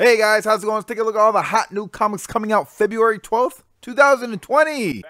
Hey guys, how's it going? Let's take a look at all the hot new comics coming out February 12th, 2020.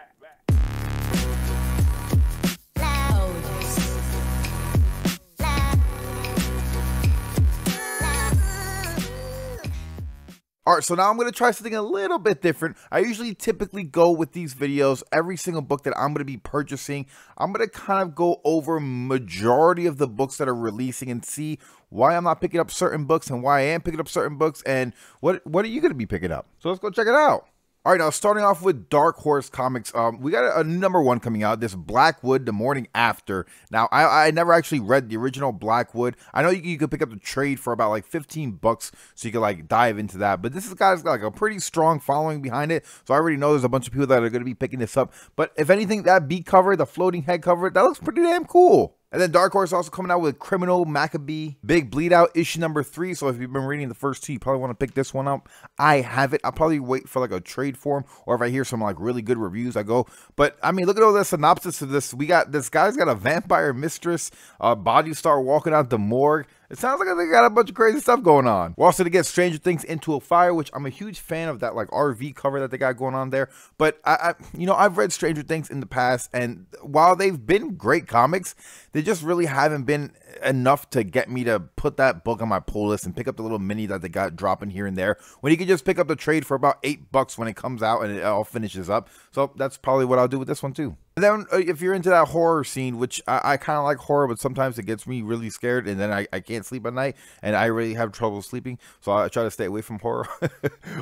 Alright, so now I'm going to try something a little bit different. I usually typically go with these videos, every single book that I'm going to be purchasing. I'm going to kind of go over majority of the books that are releasing and see why I'm not picking up certain books and why I am picking up certain books and what are you going to be picking up. So let's go check it out. All right, now starting off with Dark Horse Comics, we got a #1 coming out, this Blackwood, The Morning After. Now, I never actually read the original Blackwood. I know you could pick up the trade for about like 15 bucks, so you could like dive into that. But this guy's got like a pretty strong following behind it, so I already know there's a bunch of people that are going to be picking this up. But if anything, that B cover, the floating head cover, that looks pretty damn cool. And then Dark Horse also coming out with Criminal Maccabee Big Bleed Out issue #3. So if you've been reading the first two, you probably want to pick this one up. I have it. I'll probably wait for like a trade for him, or if I hear some like really good reviews, I go. But I mean, look at all the synopsis of this. We got this guy's got a vampire mistress, body star walking out the morgue. It sounds like they got a bunch of crazy stuff going on. We're also to get Stranger Things Into a Fire, which I'm a huge fan of that like RV cover that they got going on there. But I've read Stranger Things in the past, and while they've been great comics, they just really haven't been enough to get me to put that book on my pull list and pick up the little mini that they got dropping here and there, when you can just pick up the trade for about $8 when it comes out and it all finishes up. So that's probably what I'll do with this one too. And then if you're into that horror scene, which I kind of like horror, but sometimes it gets me really scared and then I can't sleep at night and I really have trouble sleeping, so I try to stay away from horror.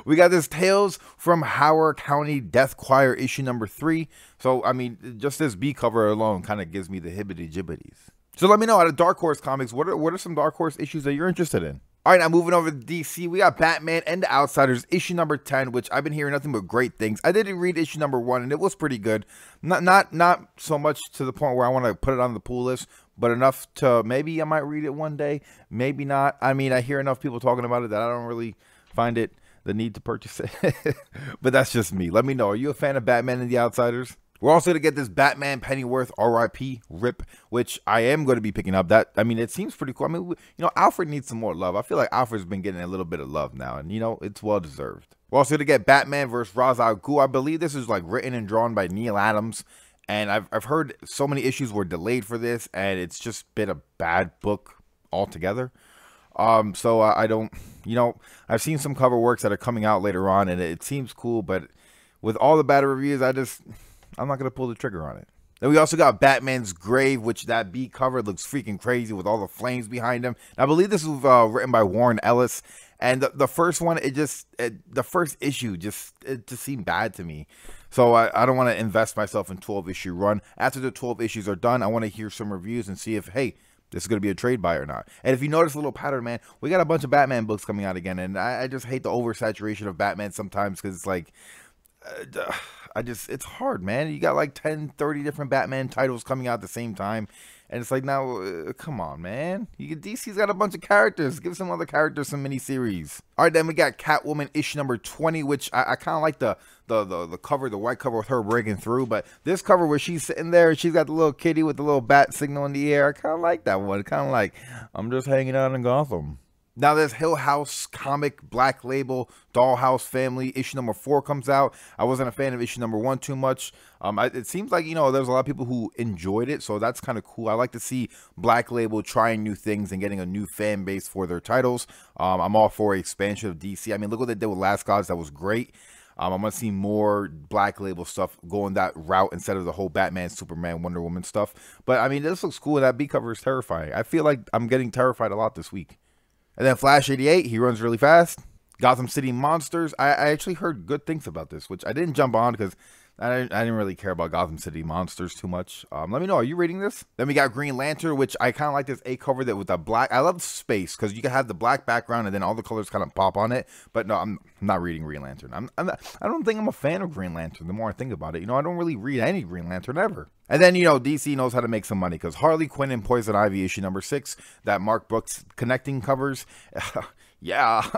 We got this Tales from Howard County Death Choir issue #3. So I mean, just this B cover alone kind of gives me the hibbity-jibbities. So let me know, out of Dark Horse Comics, what are some Dark Horse issues that you're interested in? All right, now moving over to DC, we got Batman and the Outsiders issue #10, which I've been hearing nothing but great things. I didn't read issue #1, and it was pretty good. Not so much to the point where I want to put it on the pool list, but enough to maybe I might read it one day, maybe not. I mean, I hear enough people talking about it that I don't really find it the need to purchase it. But that's just me. Let me know. Are you a fan of Batman and the Outsiders? We're also going to get this Batman Pennyworth RIP RIP, which I am going to be picking up. That, I mean, it seems pretty cool. I mean, Alfred needs some more love. I feel like Alfred's been getting a little bit of love now, and, it's well deserved. We're also going to get Batman vs. Ra's al Ghul. I believe this is like written and drawn by Neil Adams, and I've heard so many issues were delayed for this, and it's just been a bad book altogether. So I don't, I've seen some cover works that are coming out later on, and it seems cool, but with all the bad reviews, I'm not going to pull the trigger on it. Then we also got Batman's Grave, which that B cover looks freaking crazy with all the flames behind him. And I believe this was written by Warren Ellis. And the first one, the first issue just seemed bad to me. So I don't want to invest myself in 12-issue run. After the 12 issues are done, I want to hear some reviews and see if, hey, this is going to be a trade buy or not. And if you notice a little pattern, man, we got a bunch of Batman books coming out again. And I just hate the oversaturation of Batman sometimes, because it's like... it's hard, man. You got like 10, 30 different Batman titles coming out at the same time. And it's like, now, come on, man. DC's got a bunch of characters. Give some other characters some miniseries. All right, then we got Catwoman issue #20, which I kind of like the cover, the white cover with her breaking through. But this cover where she's sitting there and she's got the little kitty with the little bat signal in the air, I kind of like that one. Kind of like, I'm just hanging out in Gotham. Now this Hill House comic Black Label Dollhouse Family issue #4 comes out. I wasn't a fan of issue #1 too much. It seems like, there's a lot of people who enjoyed it, so that's kind of cool. I like to see Black Label trying new things and getting a new fan base for their titles. I'm all for expansion of DC. I mean, look what they did with Last Gods. That was great. I'm going to see more Black Label stuff going that route instead of the whole Batman, Superman, Wonder Woman stuff. But, I mean, this looks cool, and that B cover is terrifying. I feel like I'm getting terrified a lot this week. And then Flash 88, he runs really fast. Gotham City Monsters. I actually heard good things about this, which I didn't jump on because I didn't really care about Gotham City Monsters too much. Let me know, are you reading this? Then we got Green Lantern, which I kind of like this A cover that with the black. I love space because you can have the black background and then all the colors kind of pop on it. But no, I'm not reading Green Lantern. I don't think I'm a fan of Green Lantern. The more I think about it, I don't really read any Green Lantern ever. And then, DC knows how to make some money because Harley Quinn and Poison Ivy issue #6, that Mark Brooks connecting covers. Yeah,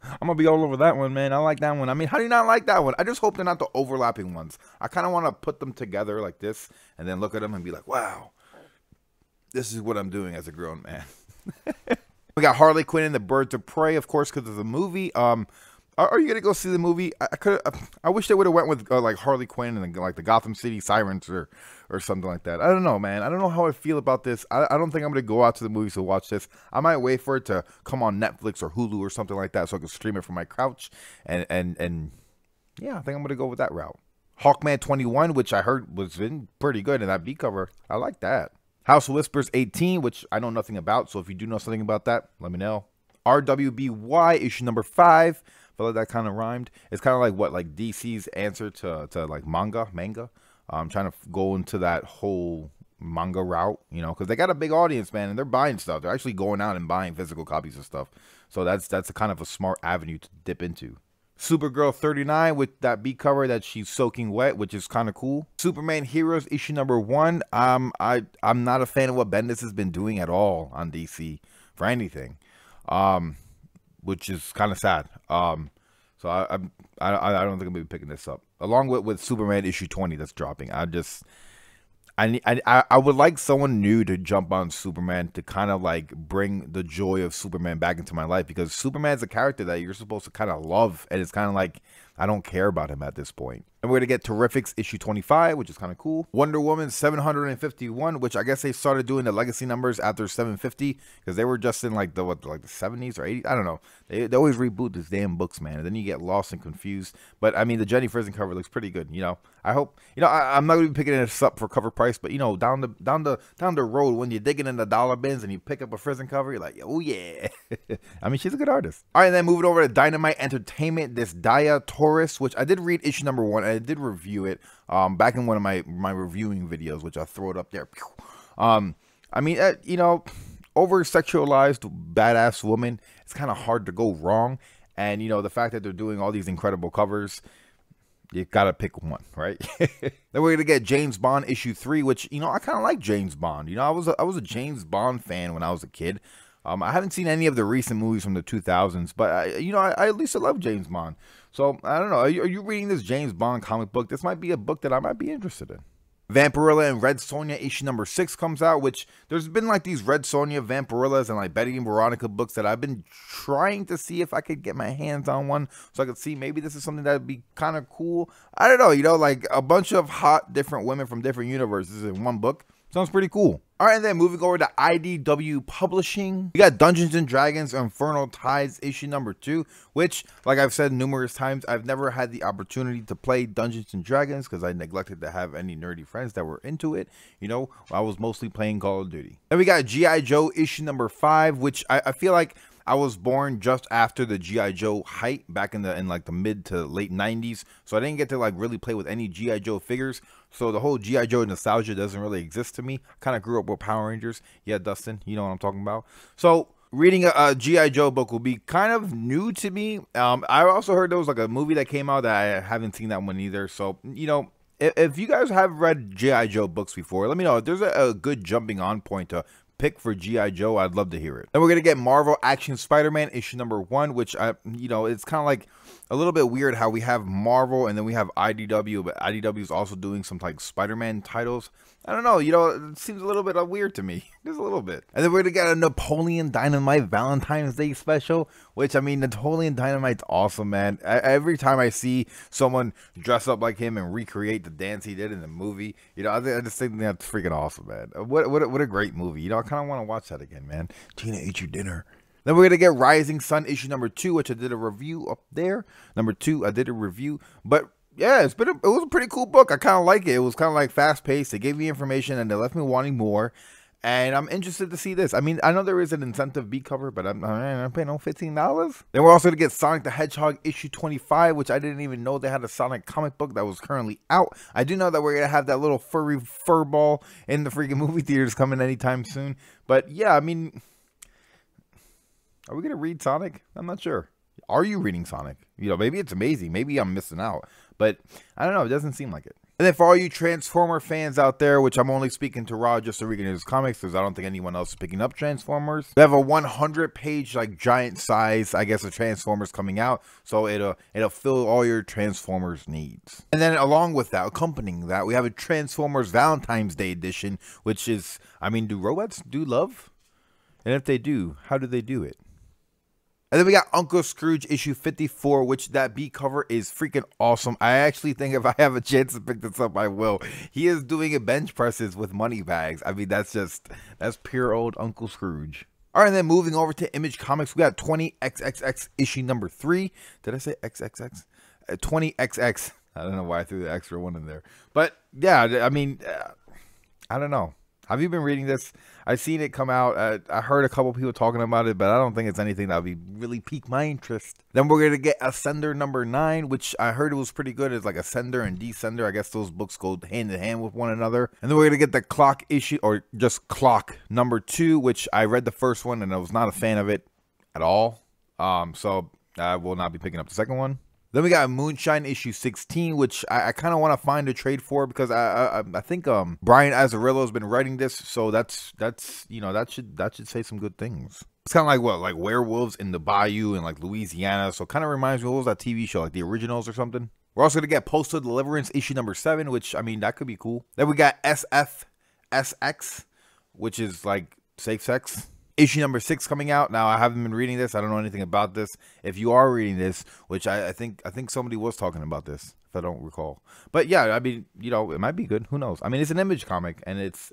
I'm going to be all over that one, man. I like that one. I mean, how do you not like that one? I just hope they're not the overlapping ones. I kind of want to put them together like this and then look at them and be like, wow, this is what I'm doing as a grown man. We got Harley Quinn and the Birds of Prey, of course, because of the movie. Are you gonna go see the movie? I wish they would have went with like Harley Quinn and like the Gotham City Sirens or something like that. I don't know, man. I don't know how I feel about this. I don't think I'm gonna go out to the movies to watch this. I might wait for it to come on Netflix or Hulu or something like that, so I can stream it from my couch. And yeah, I think I'm gonna go with that route. Hawkman 21, which I heard was been pretty good in that B cover. I like that. House of Whispers 18, which I know nothing about. So if you do know something about that, let me know. RWBY issue number 5. I feel like that kind of rhymed. It's kind of like what, like DC's answer to like manga. I'm trying to go into that whole manga route, you know, because they got a big audience, man, and they're buying stuff. They're actually going out and buying physical copies of stuff. So that's a kind of a smart avenue to dip into. Supergirl 39 with that B cover that she's soaking wet, which is kind of cool. Superman Heroes issue number 1. I'm not a fan of what Bendis has been doing at all on DC for anything, which is kind of sad. So I don't think I'm gonna be picking this up along with Superman issue 20 that's dropping. I would like someone new to jump on Superman to kind of like bring the joy of Superman back into my life, because Superman's a character that you're supposed to kind of love, and it's kind of like I don't care about him at this point. And we're going to get Terrifics issue 25, which is kind of cool. Wonder Woman 751, which I guess they started doing the legacy numbers after 750, because they were just in like the 70s or 80s. I don't know. They always reboot these damn books, man, and then you get lost and confused. But I mean, the Jenny Frison cover looks pretty good. You know, I hope, you know, I'm not going to be picking this up for cover price, but you know, down the road when you're digging in the dollar bins and you pick up a Frison cover, you're like, oh yeah. I mean, she's a good artist. All right, then moving over to Dynamite Entertainment, this Dia Taurus, which I did read issue number 1. I did review it back in one of my reviewing videos, which I'll throw it up there. I mean, you know, over sexualized badass woman, it's kind of hard to go wrong. And you know, the fact that they're doing all these incredible covers, you gotta pick one, right? Then we're gonna get James Bond issue 3, which, you know, I kind of like James Bond. You know, I was a James Bond fan when I was a kid. I haven't seen any of the recent movies from the 2000s, but you know, I at least love James Bond. So I don't know. Are you reading this James Bond comic book? This might be a book that I might be interested in. Vampirilla and Red Sonja issue number 6 comes out, which there's been like these Red Sonja, Vampirillas, and like Betty and Veronica books that I've been trying to see if I could get my hands on one, so I could see maybe this is something that would be kind of cool. I don't know, you know, like a bunch of hot different women from different universes in one book. Sounds pretty cool. All right, and then moving over to IDW Publishing, we got Dungeons & Dragons Infernal Tides issue number 2, which, like I've said numerous times, I've never had the opportunity to play Dungeons & Dragons because I neglected to have any nerdy friends that were into it. You know, I was mostly playing Call of Duty. Then we got G.I. Joe issue number 5, which I feel like I was born just after the G.I. Joe hype back in like the mid to late 90s, so I didn't get to like really play with any G.I. Joe figures. So the whole G.I. Joe nostalgia doesn't really exist to me. Kind of grew up with Power Rangers. Yeah, Dustin, you know what I'm talking about. So reading a G.I. Joe book will be kind of new to me. I also heard there was like a movie that came out that I haven't seen that one either. So, you know, if you guys have read G.I. Joe books before, let me know. If there's a good jumping on point to pick for G.I. Joe, I'd love to hear it. Then we're gonna get Marvel Action Spider-Man issue number 1, which you know, it's kind of like a little bit weird how we have Marvel and then we have IDW, but IDW is also doing some like Spider-Man titles. I don't know, you know, it seems a little bit weird to me, just a little bit. And then we're gonna get a Napoleon Dynamite Valentine's Day special, which, I mean, Napoleon Dynamite's awesome, man. Every time I see someone dress up like him and recreate the dance he did in the movie, you know, I just think that's freaking awesome, man. What a great movie. You know, I kind of want to watch that again, man. Tina, eat your dinner. Then we're going to get Rising Sun issue number 2, which I did a review up there. Number 2, I did a review. But yeah, it was a pretty cool book. I kind of like it. It was kind of like fast paced. They gave me information and they left me wanting more. And I'm interested to see this. I mean, I know there is an incentive B cover, but I'm paying no $15. Then we're also going to get Sonic the Hedgehog issue 25, which I didn't even know they had a Sonic comic book that was currently out. I do know that we're going to have that little furry fur ball in the freaking movie theaters coming anytime soon. But yeah, I mean, are we going to read Sonic? I'm not sure. Are you reading Sonic? You know, maybe it's amazing. Maybe I'm missing out. But I don't know. It doesn't seem like it. And then for all you Transformer fans out there, which I'm only speaking to Rod just so we can his comics, because I don't think anyone else is picking up Transformers. We have a 100-page, like, giant size, I guess, of Transformers coming out. So it'll fill all your Transformers needs. And then along with that, accompanying that, we have a Transformers Valentine's Day edition, which is, I mean, do robots do love? And if they do, how do they do it? And then we got Uncle Scrooge issue 54, which that B cover is freaking awesome. I actually think if I have a chance to pick this up, I will. He is doing a bench presses with money bags. I mean, that's pure old Uncle Scrooge. All right, and then moving over to Image Comics, we got 20XXX issue number 3. Did I say XXX? 20XX. I don't know why I threw the extra one in there. But yeah, I mean, I don't know. Have you been reading this? I've seen it come out. I heard a couple people talking about it, but I don't think it's anything that would be really pique my interest. Then we're going to get Ascender number 9, which I heard it was pretty good. It's like Ascender and Descender. I guess those books go hand in hand with one another. And then we're going to get the Clock issue, or just Clock number 2, which I read the first one and I was not a fan of it at all. So I will not be picking up the second one. Then we got Moonshine issue 16, which I kind of want to find a trade for, because I think Brian Azzarello has been writing this, so that's you know, that should say some good things. It's kind of like what, like werewolves in the bayou in like Louisiana, so kind of reminds me of what was that TV show, like The Originals or something. We're also gonna get Postal Deliverance issue number 7, which I mean that could be cool. Then we got SFSX, which is like safe sex. Issue number 6 coming out. Now, I haven't been reading this. I don't know anything about this. If you are reading this, which I think somebody was talking about this, if I don't recall. But yeah, I mean, you know, it might be good. Who knows? I mean, it's an Image comic, and it's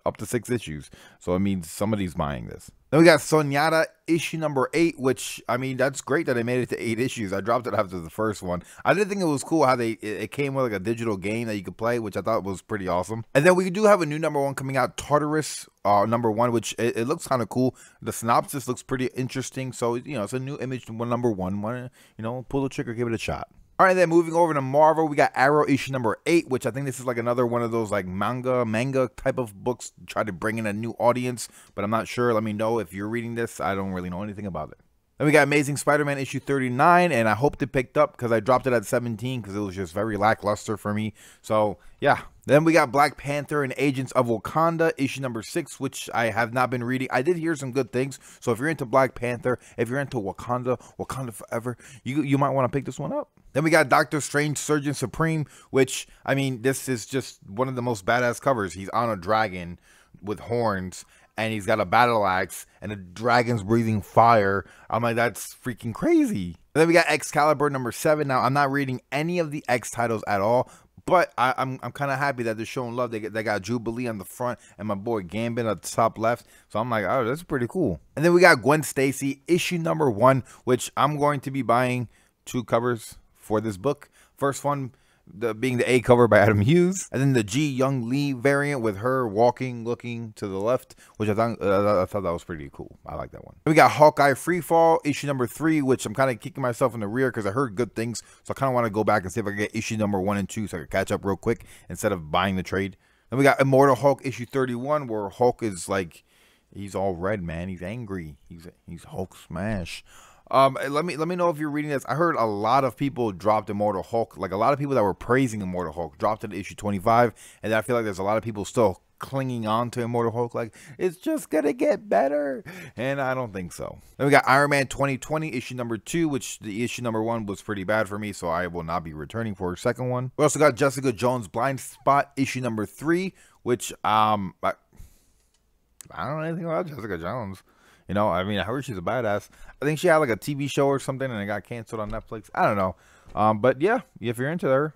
up to 6 issues. So, I mean, somebody's buying this. Then we got Sonata issue number 8, which, I mean, that's great that they made it to 8 issues. I dropped it after the first one. I did think it was cool how it came with like a digital game that you could play, which I thought was pretty awesome. And then we do have a new number 1 coming out, Tartarus number 1, which it looks kind of cool. The synopsis looks pretty interesting. So, you know, it's a new Image number 1. You know, pull the trigger, give it a shot. All right, then moving over to Marvel, we got Arrow issue number 8, which I think this is like another one of those like manga type of books, try to bring in a new audience, but I'm not sure. Let me know if you're reading this. I don't really know anything about it. Then we got Amazing Spider-Man issue 39, and I hoped it picked up because I dropped it at 17 because it was just very lackluster for me. So, yeah. Then we got Black Panther and Agents of Wakanda issue number 6, which I have not been reading. I did hear some good things. So if you're into Black Panther, if you're into Wakanda Forever, you might want to pick this one up. Then we got Doctor Strange Surgeon Supreme, which, I mean, this is just one of the most badass covers. He's on a dragon with horns, and he's got a battle axe, and the dragon's breathing fire. I'm like, that's freaking crazy. And then we got Excalibur number 7. Now, I'm not reading any of the X titles at all, but I'm kind of happy that they're showing love. They got Jubilee on the front and my boy Gambit at the top left. So I'm like, oh, that's pretty cool. And then we got Gwen Stacy issue number 1, which I'm going to be buying 2 covers for this book. First one being the A cover by Adam Hughes, and then the Ji Young Lee variant with her walking, looking to the left, which I thought that was pretty cool. I like that one. Then we got Hawkeye Freefall issue number 3, which I'm kind of kicking myself in the rear because I heard good things, so I kind of want to go back and see if I can get issue number 1 and 2 so I can catch up real quick instead of buying the trade. Then we got Immortal Hulk issue 31, where Hulk is like, he's all red, man. He's angry. He's Hulk smash. Let me know if you're reading this. I heard a lot of people dropped Immortal Hulk. Like a lot of people that were praising Immortal Hulk dropped it at issue 25, and I feel like there's a lot of people still clinging on to Immortal Hulk like it's just gonna get better, and I don't think so. Then we got Iron Man 2020 issue number 2, which the issue number 1 was pretty bad for me, so I will not be returning for a second one. We also got Jessica Jones Blind Spot issue number 3, which I don't know anything about Jessica Jones. You know, I mean, I heard she's a badass. I think she had like a TV show or something and it got canceled on Netflix. I don't know. But yeah, if you're into her,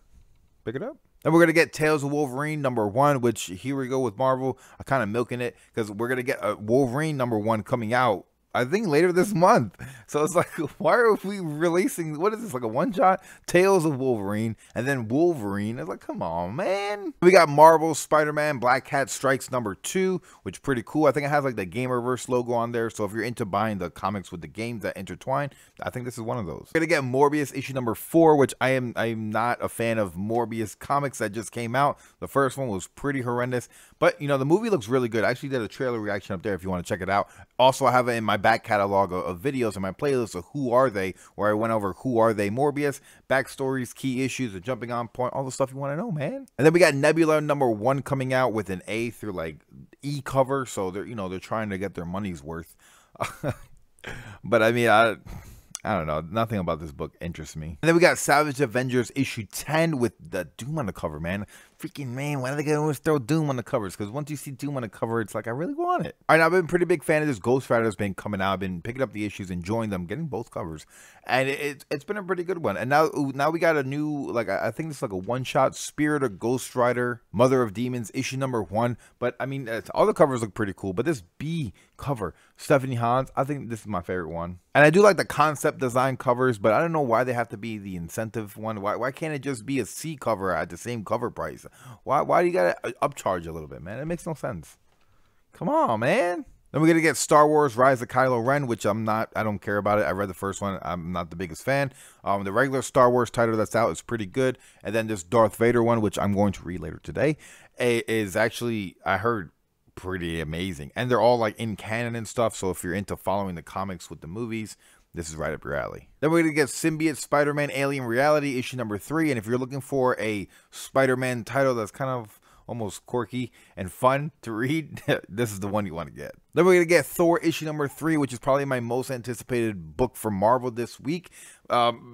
pick it up. Then we're going to get Tales of Wolverine number 1, which here we go with Marvel. I'm kind of milking it because we're going to get a Wolverine number 1 coming out, I think, later this month. So it's like, why are we releasing, what is this, like a one-shot? Tales of Wolverine, and then Wolverine. It's like, come on, man. We got Marvel Spider-Man Black Cat Strikes number 2, which is pretty cool. I think it has like the Gamerverse logo on there. So if you're into buying the comics with the games that intertwine, I think this is one of those. We're gonna get Morbius issue number 4, which I'm not a fan of Morbius comics that just came out. The first one was pretty horrendous, but you know, the movie looks really good. I actually did a trailer reaction up there if you want to check it out. Also, I have it in my back catalog of videos in my playlist of Who Are They, where I went over Who Are They Morbius, backstories, key issues, a jumping on point, all the stuff you want to know, man. And then we got Nebula number 1 coming out with an A through like E cover, so they're trying to get their money's worth. But I mean, I don't know. Nothing about this book interests me. And then we got Savage Avengers issue 10 with the Doom on the cover, man. freaking man, why do they always throw Doom on the covers? Because once you see Doom on the cover, it's like, I really want it. All right, now I've been a pretty big fan of this Ghost Rider that's been coming out. I've been picking up the issues, enjoying them, getting both covers. And it's been a pretty good one. And now we got a new, like, I think this is like a one-shot, Spirit of Ghost Rider, Mother of Demons, issue number 1. But, I mean, all the covers look pretty cool. But this B cover, Stephanie Hans, I think this is my favorite one. And I do like the concept design covers, but I don't know why they have to be the incentive one. Why can't it just be a C cover at the same cover price? Why do you gotta upcharge a little bit, man? It makes no sense. Come on, man. Then we're gonna get Star Wars Rise of Kylo Ren, which I don't care about it. I read the first one. I'm not the biggest fan. The regular Star Wars title that's out is pretty good. And then this Darth Vader one, which I'm going to read later today, is actually, I heard, pretty amazing. And they're all like in canon and stuff. So if you're into following the comics with the movies, this is right up your alley. Then we're going to get Symbiote Spider-Man Alien Reality, issue number 3. And if you're looking for a Spider-Man title that's kind of almost quirky and fun to read, this is the one you want to get. Then we're going to get Thor issue number 3, which is probably my most anticipated book from Marvel this week,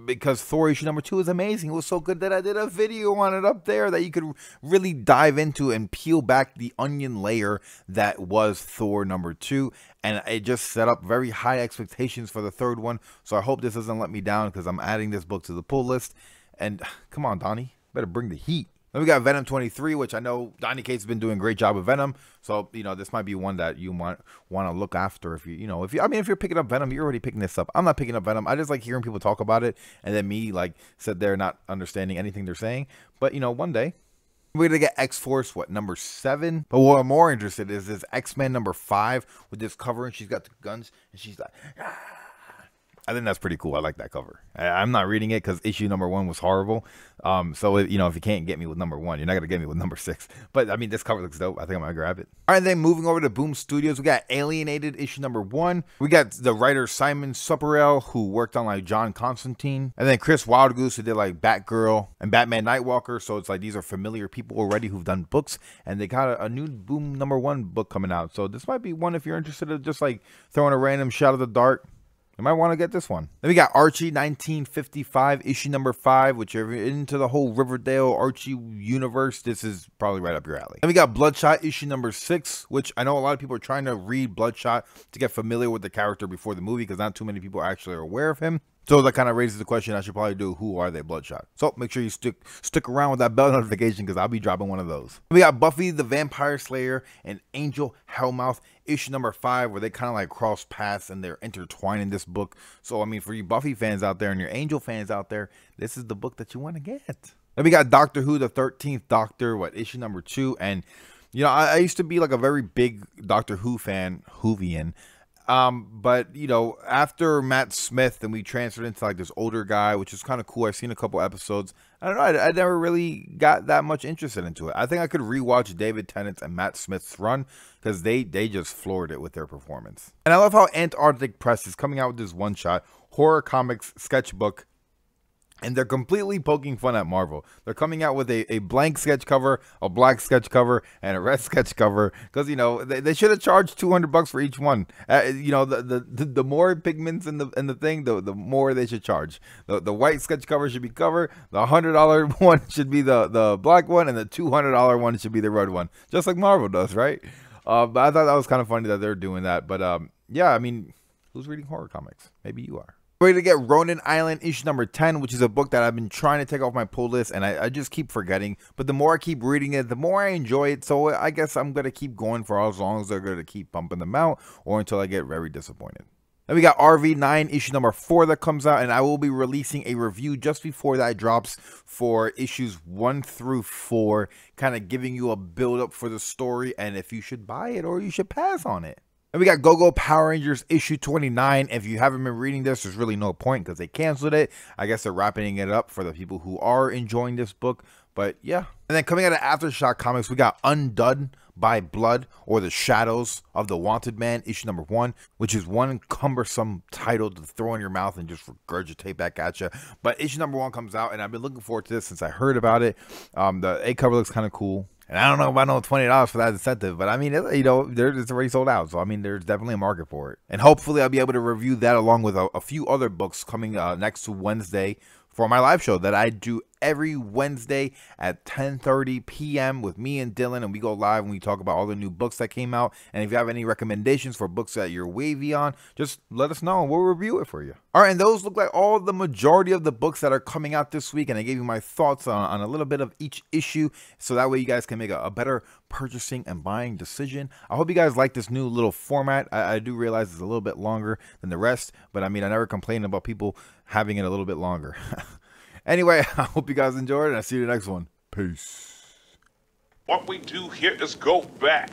because Thor issue number 2 is amazing. It was so good that I did a video on it up there that you could really dive into and peel back the onion layer that was Thor number 2. And it just set up very high expectations for the third one. So I hope this doesn't let me down, because I'm adding this book to the pull list. And come on, Donnie, better bring the heat. Then we got Venom 23, which I know Donnie Cates has been doing a great job with Venom. So, you know, this might be one that you want to look after. If you're picking up Venom, you're already picking this up. I'm not picking up Venom. I just like hearing people talk about it, and then me like sit there not understanding anything they're saying. But, you know, one day we're gonna get X-Force, number 7. But what I'm more interested in is this X-Men number 5 with this cover, and she's got the guns, and she's like, ah. I think that's pretty cool. I like that cover. I'm not reading it because issue number 1 was horrible. So, if you can't get me with number 1, you're not going to get me with number 6. But, I mean, this cover looks dope. I think I'm going to grab it. All right, then moving over to Boom Studios, we got Alienated issue number 1. We got the writer Simon Supperell, who worked on, like, John Constantine. And then Chris Wildgoose, who did, like, Batgirl and Batman Nightwalker. So, it's like these are familiar people already who've done books. And they got a new Boom number 1 book coming out. So, this might be one if you're interested in just, like, throwing a random shot of the dark. You might want to get this one. Then we got Archie 1955, issue number 5, which you're into the whole Riverdale Archie universe. This is probably right up your alley. Then we got Bloodshot issue number 6, which I know a lot of people are trying to read Bloodshot to get familiar with the character before the movie, because not too many people actually are aware of him. So that kind of raises the question I should probably do, who are they, Bloodshot? So make sure you stick around with that bell notification, because I'll be dropping one of those. We got Buffy the Vampire Slayer and Angel Hellmouth issue number 5, where they kind of like cross paths and they're intertwined in this book. So, I mean, for you Buffy fans out there and your Angel fans out there, this is the book that you want to get. Then we got Doctor Who, the 13th Doctor, issue number 2. And, you know, I used to be like a very big Doctor Who fan, Whovian. But, you know, after Matt Smith and we transferred into like this older guy, which is kind of cool. I've seen a couple episodes. I don't know. I never really got that much interested into it. I think I could rewatch David Tennant's and Matt Smith's run, because they just floored it with their performance. And I love how Antarctic Press is coming out with this one-shot horror comics sketchbook. And they're completely poking fun at Marvel. They're coming out with a blank sketch cover, a black sketch cover, and a red sketch cover. Because, you know, they should have charged $200 for each one. You know, the more pigments in the thing, the more they should charge. The white sketch cover should be covered. The $100 one should be the black one. And the $200 one should be the red one. Just like Marvel does, right? But I thought that was kind of funny that they're doing that. But, yeah, I mean, who's reading horror comics? Maybe you are. We're going to get Ronin Island issue number 10, which is a book that I've been trying to take off my pull list, and I just keep forgetting. But the more I keep reading it, the more I enjoy it. So I guess I'm going to keep going for as long as they're going to keep pumping them out, or until I get very disappointed. And we got RV9 issue number 4 that comes out, and I will be releasing a review just before that drops for issues 1 through 4, kind of giving you a build up for the story and if you should buy it or you should pass on it. And we got Go-Go Power Rangers issue 29. If you haven't been reading this, there's really no point because they canceled it. I guess they're wrapping it up for the people who are enjoying this book. But yeah. And then coming out of Aftershock Comics, we got Undone by Blood, or The Shadows of the Wanted Man, issue number 1, which is one cumbersome title to throw in your mouth and just regurgitate back at you. But issue number 1 comes out, and I've been looking forward to this since I heard about it. The A cover looks kind of cool. And I don't know if I know $20 for that incentive, but I mean, you know, it's already sold out. So, I mean, there's definitely a market for it. And hopefully I'll be able to review that along with a few other books coming next Wednesday for my live show that I do every Wednesday at 10:30 p.m. with me and Dylan, and we go live and we talk about all the new books that came out. And if you have any recommendations for books that you're wavy on, just let us know and we'll review it for you. All right, and those look like all the majority of the books that are coming out this week, and I gave you my thoughts on a little bit of each issue, so that way you guys can make a better purchasing and buying decision. I hope you guys like this new little format. I do realize it's a little bit longer than the rest, but I mean, I never complain about people having it a little bit longer. Anyway, I hope you guys enjoyed, and I'll see you in the next one. Peace. What we do here is go back.